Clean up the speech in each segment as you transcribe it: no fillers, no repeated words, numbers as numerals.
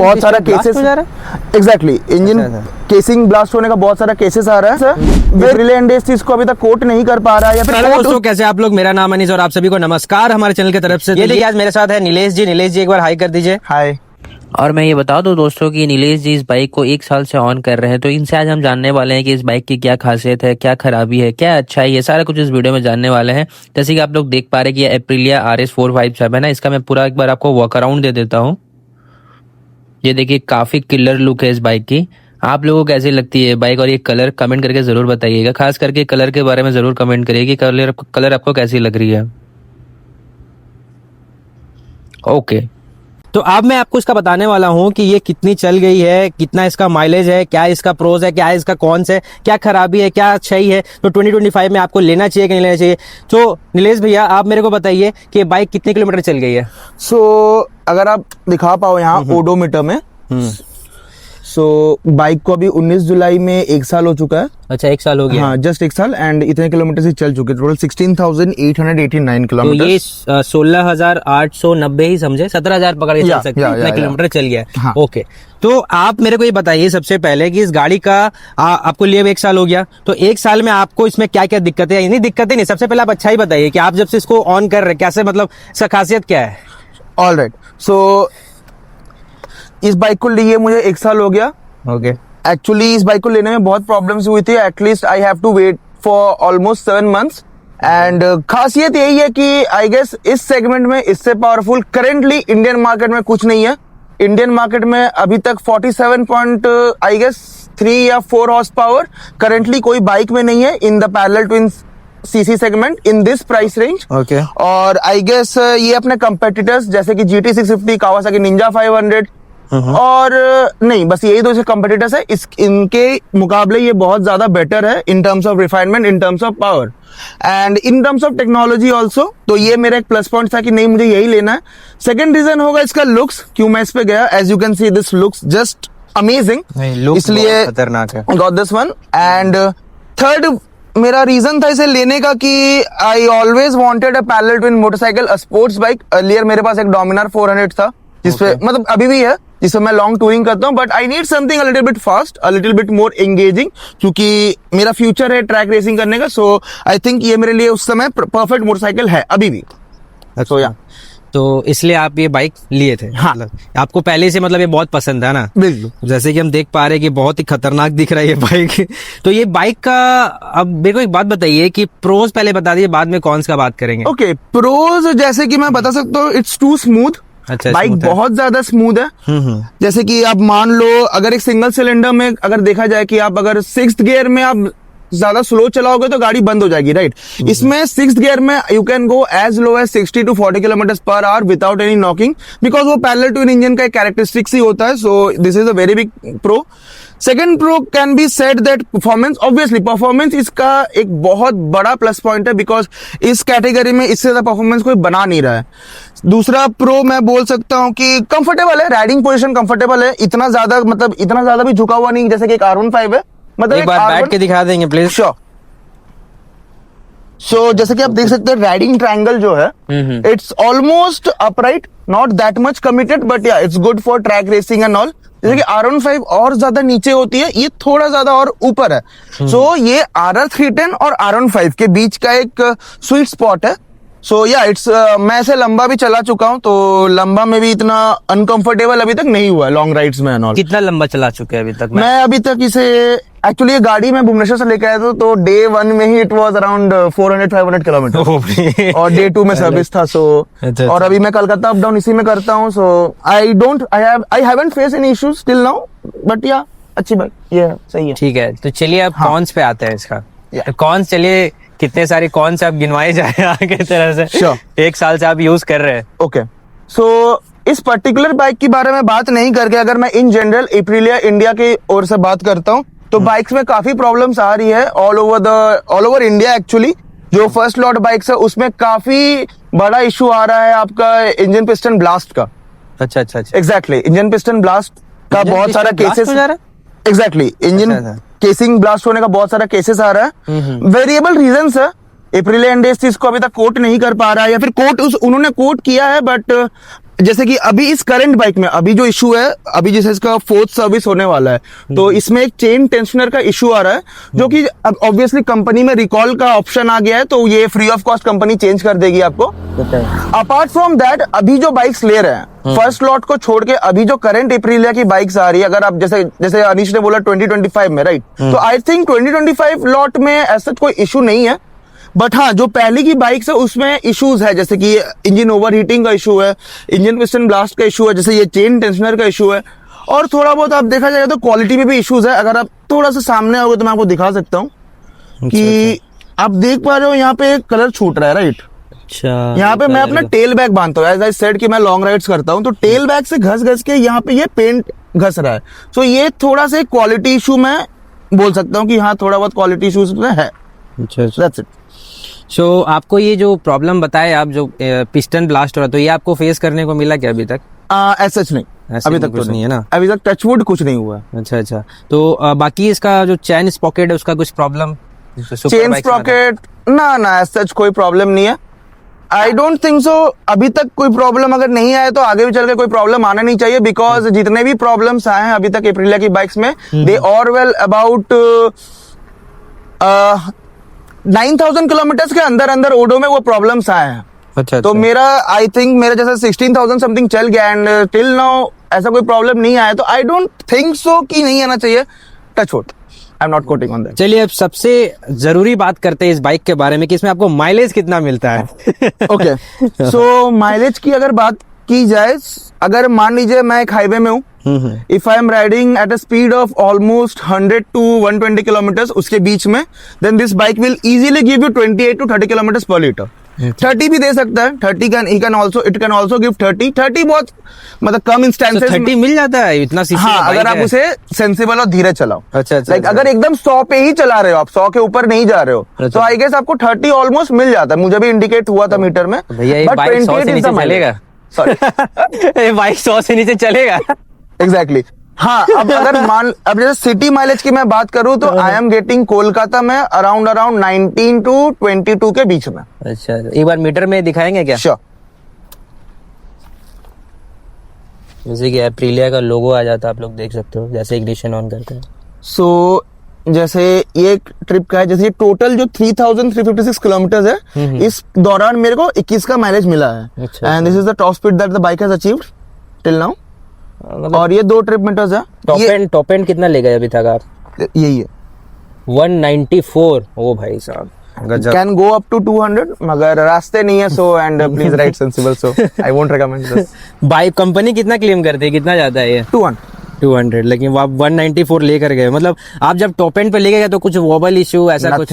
बहुत सारा cases exactly engine casing blast होने का बहुत सारा केसेस आ रहा है सर। रिलायंस इस चीज को अभी तक कोट नहीं कर पा रहा है या फिर दोस्तों कैसे आप लोग, मेरा नाम अनीस और आप सभी को नमस्कार हमारे चैनल की तरफ से। ये देखिए आज मेरे साथ है नीलेश जी। नीलेश जी एक बार हाई कर दीजिए। हाय। और मैं ये बता दूं दोस्तों कि नीलेश जी इस बाइक को 1 साल से ऑन कर रहे हैं, तो इनसे आज हम जानने वाले हैं कि इस बाइक की क्या खासियत है, क्या खराबी है, क्या अच्छा है, ये सारा कुछ इस वीडियो में जानने वाले हैं। जैसे कि आप लोग देख पा रहे हैं कि ये एप्रिलिया RS457 है। इसका मैं पूरा एक बार आपको वॉक अराउंड दे देता हूँ। ये देखिए काफी किलर लुक है इस बाइक की। आप लोगों को कैसी लगती है बाइक और ये कलर कमेंट करके जरूर बताइएगा। खास करके कलर के बारे में जरूर कमेंट करिए कि कलर आपको कैसी लग रही है। ओके, तो अब मैं आपको इसका बताने वाला हूँ कि ये कितनी चल गई है, कितना इसका माइलेज है, क्या इसका प्रोज है, क्या इसका कॉन्स है, क्या खराबी है, क्या अच्छाई है। तो 2025 में आपको लेना चाहिए कि नहीं लेना चाहिए। तो नीलेश भैया आप मेरे को बताइए कि ये बाइक कितने किलोमीटर चल गई है। अगर आप दिखा पाओ यहाँ ओडोमीटर में, बाइक को अभी 19 जुलाई में 1 साल हो चुका है। अच्छा 1 साल हो गया। हाँ जस्ट 1 साल एंड इतने किलोमीटर से चल चुके, टोटल 16,889 किलोमीटर। तो ये 16,890 ही समझे, 17,000 पकड़ के चल सकते हैं, इतना किलोमीटर चल गया है। हाँ। ओके, तो आप मेरे को ये बताइए सबसे पहले कि इस गाड़ी का आपको लिए 1 साल हो गया, तो 1 साल में आपको इसमें क्या क्या दिक्कतें आई? नहीं दिक्कतें नहीं, सबसे पहले आप अच्छा ही बताइए कि आप जब से इसको ऑन कर रहे हैं कैसे, मतलब इसका खासियत क्या है। ऑल राइट, सो इस बाइक को लिए मुझे 1 साल हो गया। ओके, एक्चुअली इस बाइक को लेने में बहुत प्रॉब्लम्स हुई थी। At least I have to wait for almost 7 months and खासियत यही है कि आई गेस इस सेगमेंट में इससे पावरफुल करेंटली इंडियन मार्केट में कुछ नहीं है। इंडियन मार्केट में अभी तक 47.3 या 4 हॉर्स पावर करेंटली कोई बाइक में नहीं है in the parallel twin CC segment in this price range. Okay, और आई गेस ये अपने कंपेटिटर्स जैसे कि GT 650, कावासाकी निंजा 500 और नहीं, बस यही दो कंपेटिटर्स है। इनके मुकाबले ये बहुत ज्यादा बेटर है in terms of refinement, in terms of power and in terms of technology also. तो ये मेरा एक प्लस पॉइंट था कि नहीं मुझे यही लेना है। सेकंड रीजन होगा इसका लुक्स, क्यों मैं इस पे गया। As you can see this looks just amazing, इसलिए खतरनाक है। Got this one. And third मेरा रीजन था इसे लेने का कि I always wanted a parallel twin motorcycle, a sports bike. Earlier मेरे पास एक डोमिनार 400 था जिसपे मतलब अभी भी है, जिससे मैं लॉन्ग टूरिंग करता हूँ, but I need something a little bit fast, a little bit more engaging, क्योंकि मेरा फ्यूचर है ट्रैक रेसिंग करने का। सो आई थिंक ये मेरे लिए उस समय परफेक्ट मोटरसाइकिल है अभी भी। सो या तो इसलिए आप ये बाइक लिए थे। हाँ, मतलब आपको पहले से मतलब ये बहुत पसंद है ना। बिल्कुल, जैसे कि हम देख पा रहे हैं कि बहुत ही खतरनाक दिख रहा है ये बाइक। तो ये बाइक का अब मेरे को एक बात बताइए कि प्रोज पहले बता दिए, बाद में कॉन्स का बात करेंगे। ओके, प्रोज जैसे कि मैं बता सकता हूँ, इट्स टू स्मूथ। अच्छा, बाइक बहुत ज्यादा स्मूथ है। जैसे कि आप मान लो अगर एक सिंगल सिलेंडर में अगर देखा जाए कि आप अगर 6th गियर में आप ज्यादा स्लो चलाओगे तो गाड़ी बंद हो जाएगी, राइट। इसमें 6th गियर में you can go as low as 60 to 40 km/h without any knocking, because वो पैरेलल ट्विन इंजन का एक कैरेक्टरिस्टिक्स ही होता है। So this is a very big pro. Second pro can be said that performance, obviously performance इसका एक बहुत बड़ा प्लस पॉइंट है, बिकॉज इस कैटेगरी में इससे ज्यादा परफॉर्मेंस कोई बना नहीं रहा है। दूसरा प्रो मैं बोल सकता हूँ कि कंफर्टेबल है, राइडिंग पोजीशन कंफर्टेबल है, इतना ज्यादा भी झुका हुआ नहीं जैसे कि एक R15 है। मतलब एक बार बैठ के दिखा देंगे प्लीज। श्योर। सो जैसे कि आप देख सकते हैं राइडिंग ट्रायंगल जो है, it's almost upright, not that much committed, but yeah it's good for track racing and all. जैसे कि R15 और ज्यादा नीचे होती है, ये थोड़ा ज्यादा और ऊपर है। सो ये RR310 और R15 के बीच का एक स्वीट स्पॉट है। सो या इट्स मैं ऐसे लंबा भी चला चुका हूँ, तो लंबा में भी इतना अनकंफर्टेबल अभी तक नहीं हुआ है लॉन्ग राइड्स में एंड ऑल। कितना लंबा चला चुके हैं अभी तक? मैं अभी तक इसे एक्चुअली ये गाड़ी मैं भुवनेश्वर से लेकर आया था, तो डे 1 में ही इट वाज अराउंड 400-500 किलोमीटर और डे 2 में सर्विस था। सो और अभी मैं कलकत्ता अप डाउन इसी में करता हूँ। So I haven't face any issues till now, but yeah अच्छी बाइक ये सही है। ठीक है, तो चलिए अब कॉन्स पे आते हैं इसका। कॉन्स चलिए, कितने सारे कॉन्स आप गिनवाए जाए आगे तरह से। Sure. 1 साल से आप यूज कर रहे हैं। ओके, सो इस पर्टिकुलर बाइक के बारे में बात नहीं करके अगर मैं इन जनरल एप्रिलिया इंडिया की ओर से बात करता हूँ, तो बाइक्स में काफी प्रॉब्लम्स आ रही है ऑल ओवर इंडिया। एक्चुअली जो फर्स्ट लॉट बाइक्स है उसमें काफी बड़ा इशू आ रहा है आपका इंजन पिस्टन ब्लास्ट का। अच्छा, एग्जैक्टली, इंजन पिस्टन ब्लास्ट का बहुत सारा cases. Exactly, engine casing blast होने का बहुत सारा केसेस आ रहा है। वेरिएबल रीजंस है, एप्रिलिया इंडस्ट्रीज को अभी तक कोट नहीं कर पा रहा है, या फिर कोट उन्होंने कोट किया है बट जैसे कि अभी इस करंट बाइक में अभी जो इशू है, अभी जैसे इसका 4th सर्विस होने वाला है, तो इसमें एक चेन टेंशनर का इशू आ रहा है, जो कि अब ऑब्वियसली कंपनी में रिकॉल का ऑप्शन आ गया है, तो ये free of cost company change कर देगी आपको। अपार्ट फ्रॉम दैट, अभी जो बाइक्स ले रहे हैं फर्स्ट लॉट को छोड़ के, अभी जो करंट एप्रिलिया की बाइक्स आ रही है, अगर आप जैसे जैसे अनीश ने बोला 2025 में, राइट, तो आई थिंक 2025 लॉट में ऐसा कोई इशू नहीं है, बट हाँ जो पहले की बाइक्स है उसमें इश्यूज है, जैसे कि इंजन ओवर हीटिंग का इशू है, इंजन पिस्टन ब्लास्ट का इशू है, जैसे ये चेन टेंशनर का इशू है, और थोड़ा बहुत आप देखा जाएगा तो क्वालिटी में भी इश्यूज है। अगर आप थोड़ा सा सामने आओगे तो मैं आपको दिखा सकता हूँ कि आप देख पा रहे हो यहाँ पे कलर छूट रहा है, राइट। अच्छा, यहाँ पे मैं अपना टेल बैग बांधता हूँ, एज आई सेड कि मैं लॉन्ग राइड्स करता हूँ, तो टेल बैग से घस घस के यहाँ पे ये पेंट घस रहा है, तो ये थोड़ा सा क्वालिटी इशू मैं बोल सकता हूँ कि हाँ थोड़ा बहुत क्वालिटी इशूज में है। अच्छा, दैट्स इट। सो आपको ये जो प्रॉब्लम बताए आप, जो पिस्टन ब्लास्ट हो रहा, तो ये आपको फेस करने को मिला क्या अभी तक? ऐसा नहीं, ऐसे अभी तक कुछ तो नहीं है ना? अभी तक टचवुड कुछ नहीं हुआ है। अच्छा अच्छा, तो बाकी इसका जो चैन स्पॉकेट है उसका कुछ प्रॉब्लम? चेन स्प्रॉकेट ना ऐसा कोई प्रॉब्लम नहीं है, आई डोंट थिंक सो। अभी तक कोई प्रॉब्लम अगर नहीं आया तो आगे भी चल के कोई प्रॉब्लम आना नहीं चाहिए, बिकॉज जितने भी प्रॉब्लम्स आए हैं अभी तक एप्रिलिया की बाइक्स में, दे ऑर वेल अबाउट 9,000 किलोमीटर्स के अंदर अंदर ओडो में वो प्रॉब्लम्स आए हैं। अच्छा, तो मेरा आई थिंक मेरा जैसा 16,000 समथिंग चल गया एंड टिल नाउ ऐसा कोई प्रॉब्लम नहीं आया, तो आई डोंट थिंक सो कि नहीं आना चाहिए। Touch wood, I am not coating on that. चलिए अब सबसे जरूरी बात करते हैं इस बाइक के बारे में कि इसमें आपको माइलेज कितना मिलता है। ओके, सो माइलेज की अगर बात की जाए, अगर मान लीजिए मैं एक हाईवे में हूँ, if I am riding at a speed of almost 100 to 120 kilometres उसके बीच में, then this bike will easily give you 28 to 30 kilometres per litre. 30 भी दे सकता है, 30 इट कैन ऑल्सो गिव 30 बहुत मतलब कम इंस्टेंसेस 30 मिल जाता है इतना सीसी? हाँ, अगर आप उसे सेंसिबल और धीरे चलाओ। अच्छा, लाइक अगर एकदम 100 पे ही चला रहे हो आप, 100 के ऊपर नहीं जा रहे हो, तो आई गेस आपको 30 ऑलमोस्ट मिल जाता है। मुझे भी इंडिकेट हुआ था मीटर में। भैया ये बाइक 100 से नीचे चलेगा? सॉरी, बाइक 100 से नीचे चलेगा? एग्जैक्टली। हाँ, अब जैसे सिटी माइलेज की मैं बात करूं तो आई एम गेटिंग कोलकाता में अराउंड 19 to 22 के बीच में। अच्छा, एक बार मीटर में दिखाएंगे क्या? श्योर। जैसे कि एप्रिलिया का लोगो आ जाता है, आप लोग देख सकते हो जैसे इग्निशन ऑन करते हैं। सो जैसे ये ट्रिप का है, जैसे टोटल जो 3,356 किलोमीटर है, इस दौरान मेरे को 21 का माइलेज मिला है, and this is the top speed that the bike has achieved till now. और ये 2 ट्रिप मीटर्स है। टॉप एंड कितना ले गए अभी तक आप? यही है 194। ओ भाई साहब, कैन गो अप टू 200, मगर रास्ते नहीं है, so and please ride sensible, so I won't recommend this. Bike company कितना क्लेम करती है, कितना जाता है ये? 200, लेकिन आप 194 लेकर गए, मतलब आप जब टॉप एंड पे लेके गए तो कुछ वोबल इशू ऐसा कुछ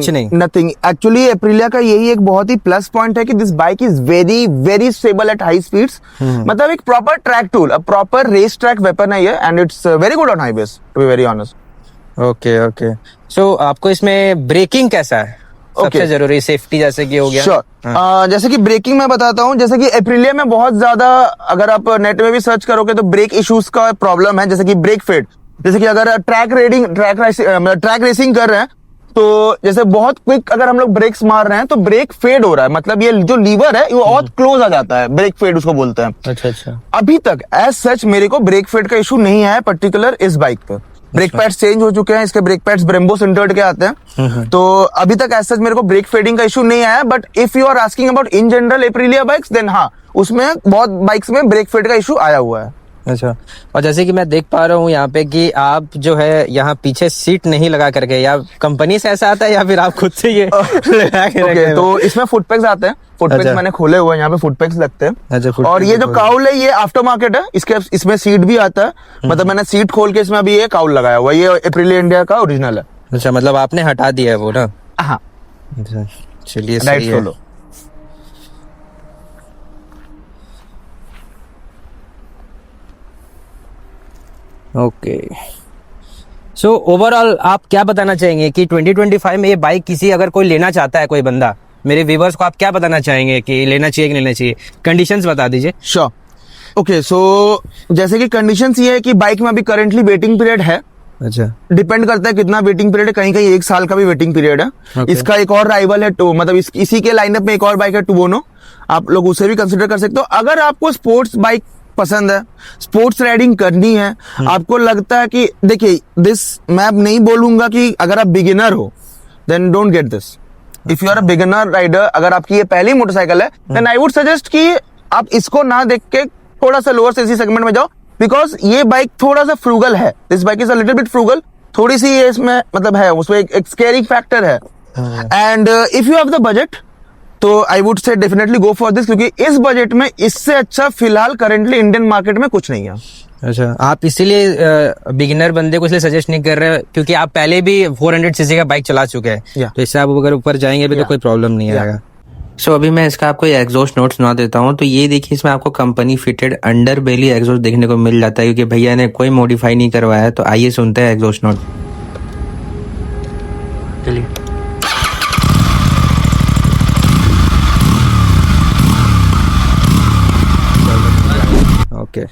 नहीं? नथिंग। एक्चुअली एप्रिलिया का यही एक बहुत ही प्लस पॉइंट है कि this bike is very very stable at high speeds. मतलब एक proper track tool, a proper race track weapon है ये, and it's very good on highways, to be very honest. Okay, so आपको इसमें breaking कैसा है? सबसे जरूरी सेफ्टी जैसे कि हो गया। श्योर। जैसे कि ब्रेकिंग मैं बताता हूँ, जैसे कि एप्रिलिया में बहुत ज्यादा अगर आप नेट में भी सर्च करोगे तो ब्रेक इश्यूज का प्रॉब्लम है, जैसे कि ब्रेक फेड। जैसे कि अगर ट्रैक रेसिंग कर रहे हैं तो जैसे बहुत क्विक अगर हम लोग ब्रेक्स मार रहे हैं तो ब्रेक फेड हो रहा है, मतलब ये जो लीवर है वो बहुत क्लोज आ जाता है, ब्रेक फेड उसको बोलते हैं। अच्छा। अभी तक एज सच मेरे को ब्रेक फेड का इशू नहीं है पर्टिकुलर इस बाइक पे। ब्रेक पैड्स चेंज हो चुके हैं, इसके ब्रेक पैड्स ब्रेम्बो सिंटर्ड के आते हैं, तो अभी तक एज सच मेरे को ब्रेक फेडिंग का इशू नहीं आया। But if you are asking about in general Aprilia bikes, then हाँ, उसमें बहुत बाइक्स में ब्रेक फेड का इशू आया हुआ है। अच्छा, और जैसे कि मैं देख पा रहा हूँ यहाँ पे कि आप जो है यहाँ पीछे सीट नहीं लगा करके, या कंपनी से ऐसा आता है या फिर आप खुद से ये लगा के रखे हैं? तो इसमें फुटपैक्स आते हैं, फुटपैक्स मैंने खोले हुए हैं, यहाँ पे फुटपैक्स लगते हैं। अच्छा, और ये जो काउल है ये आफ्टर मार्केट है, इसमें सीट भी आता है, मतलब मैंने सीट खोल के इसमें अभी ये काउल लगाया हुआ है, ये एप्रिलिया इंडिया का ओरिजिनल है। अच्छा, मतलब आपने हटा दिया है वो ना? हाँ, चलिए सही है। ओके, सो ओवरऑल आप क्या बताना चाहेंगे कि 2025 में ये बाइक किसी अगर कोई लेना चाहता है, कोई बंदा, मेरे व्यूवर्स को आप क्या बताना चाहेंगे कि लेना चाहिए कि नहीं लेना चाहिए? कंडीशंस बता दीजिए। श्योर। ओके, सो जैसे कि कंडीशंस ये है कि बाइक में अभी करेंटली वेटिंग पीरियड है। अच्छा, डिपेंड करता है कितना वेटिंग पीरियड है, कहीं 1 साल का भी वेटिंग पीरियड है। इसका एक और राइवल है मतलब इसी के लाइनअप में एक और बाइक है टुबोनो, आप लोग उसे भी कंसिडर कर सकते हो। अगर आपको स्पोर्ट्स बाइक पसंद है, स्पोर्ट्स राइडिंग करनी है, आपको लगता है कि देखिए मैं अब नहीं बोलूंगा कि अगर आप बिगिनर हो then don't get this. If you are a beginner rider, अगर आपकी ये पहली मोटरसाइकिल है देन आई वुड सजेस्ट कि आप इसको ना देख के थोड़ा सा लोअर सीसी सेगमेंट में जाओ, बिकॉज ये बाइक थोड़ा सा फ्रूगल है। This bike is a little bit frugal, थोड़ी सी ये इसमें मतलब है, उसमें एक स्केरी फैक्टर है। And if you have the budget तो I would say definitely go for this, क्योंकि इस बजट में इससे अच्छा फिलहाल करेंटली इंडियन मार्केट में कुछ नहीं है। अच्छा, आप इसीलिए बिगिनर बंदे को इसलिए सजेस्ट नहीं कर रहे क्योंकि आप पहले भी 400 सीसी का बाइक चला चुके हैं, Yeah. तो इससे आप अगर ऊपर जाएंगे भी तो कोई प्रॉब्लम नहीं आएगा। सो अभी मैं इसका आपको एग्जॉस्ट नोट सुना देता हूँ। तो ये देखिए, इसमें आपको कंपनी फिटेड अंडर बेली एग्जॉस्ट देखने को मिल जाता है, क्योंकि भैया ने कोई मॉडिफाई नहीं करवाया है। तो आइए सुनते हैं एग्जॉस्ट नोट। चलिए। ओके,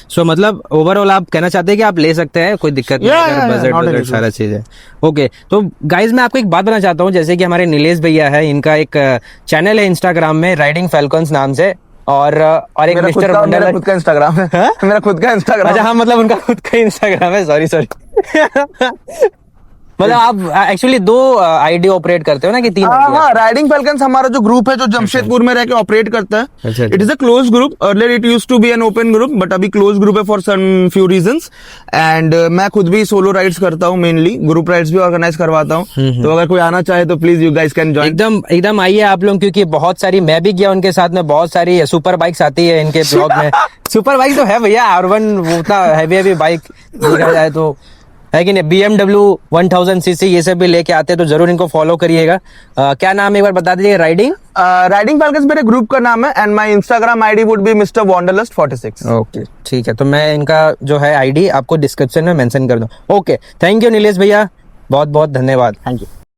सो मतलब ओवरऑल आप कहना चाहते हैं कि आप ले सकते हैं, कोई दिक्कत नहीं Yeah, है, yeah, बजट not an वगैरह issue. सारा चीज है। ओके, तो गाइज मैं आपको एक बात बताना चाहता हूँ, जैसे कि हमारे नीलेश भैया है, इनका एक चैनल है इंस्टाग्राम में राइडिंग फैल्कॉन्स नाम से, और एक मेरा मिस्टर मेरा खुद का इंस्टाग्राम है। मेरा खुद का इंस्टाग्राम। अच्छा, हाँ, मतलब उनका खुद का इंस्टाग्राम है, सॉरी मतलब आप एक्चुअली 2 आईडी ऑपरेट करते हो ना, कि 3? हाँ, राइडिंग फैल्कन्स हमारा जो ग्रुप है जो जमशेदपुर में रह के ऑपरेट करता है, अच्छा। It is a close group. Earlier it used to be an open group, but अभी क्लोज ग्रुप है for some few reasons. And मैं खुद भी सोलो राइड्स करता हूँ, मेनली ग्रुप राइड्स भी ऑर्गेनाइज करवाता हूँ। तो अगर कोई आना चाहे तो please you guys can join. एकदम आइए आप लोग, क्योंकि बहुत सारी, मैं भी गया उनके साथ में, बहुत सारी सुपर बाइक्स आती है इनके ब्लॉग में। सुपर बाइक तो है भैया, R1 उतना हैवी बाइक देखा जाए तो है कि नहीं, BMW 1000 सीसी ये सब भी लेके आते हैं, तो जरूर इनको फॉलो करिएगा। क्या नाम है एक बार बता दीजिए? राइडिंग फैल्कन्स मेरे ग्रुप का नाम है, and my Instagram ID would be mister wanderlust 46। Okay, ठीक है, तो मैं इनका जो है आईडी आपको डिस्क्रिप्शन में मेंशन कर दूं। ओके, थैंक यू नीलेश भैया, बहुत बहुत धन्यवाद। Thank you.